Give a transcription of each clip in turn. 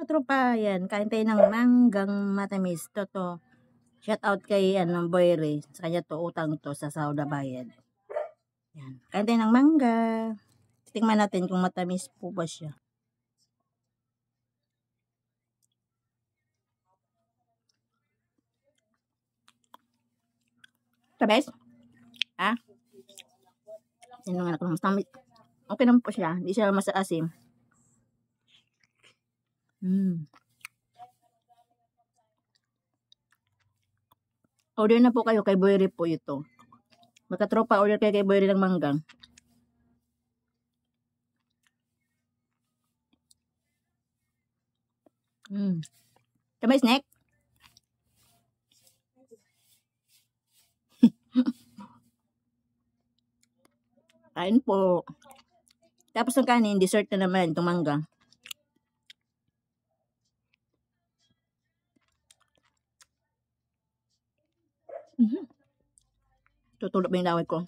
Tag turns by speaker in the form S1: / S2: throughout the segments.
S1: katropa, yan. Kain tayo ng manggang matamis. To. Shout out kay Boy Ray. Sa kanya to, utang to sa Sauda Bayad. Yan. Kain tayo ng mangga. Tingnan natin kung matamis po ba siya. Tabes? Ah? Yan naman ako. Okay naman po siya. Hindi siya masaasim. Order na po kayo kay Boy Ray po ito. Magkatropa, order kayo kay Boy Ray ng manggang. Kamay snack? Kain po. Tapos ng kanin, dessert na naman itong mangga. Tutulog ba yung laway ko?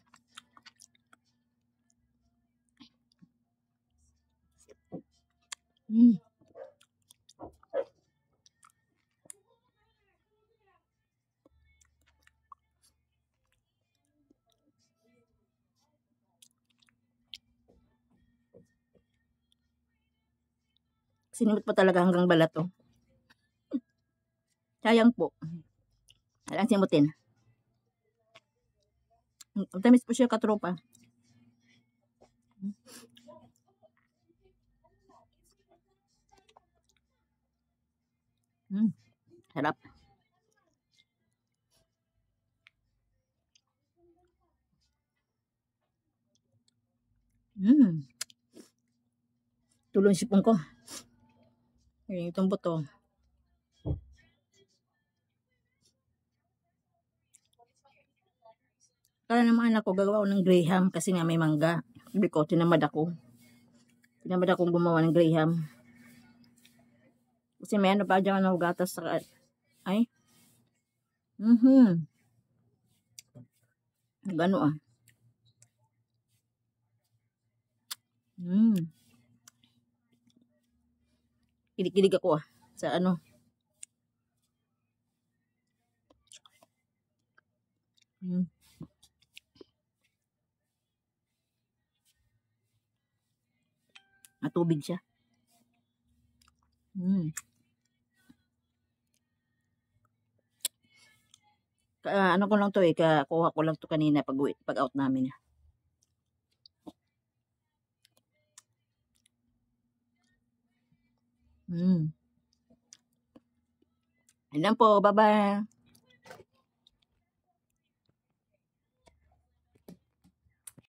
S1: Sinimot po talaga hanggang balat to. Sayang po. Alang simutin. Tamis po siya katropa. Sarap. Tulong sipong ko. Itong buto. Kaya naman anak ko gagawa ng graham kasi nga may mangga. Sabi ko, tinamad ako. Tinamad akong gumawa ng graham. Kasi may ano pa dyan ng gatas sa... Ay? Gano ah. Kilig-kilig ako ah. Sa ano. Matubig siya. Ano ko lang to eh, kuha ko lang to kanina pag out namin. Ayan po, bye-bye.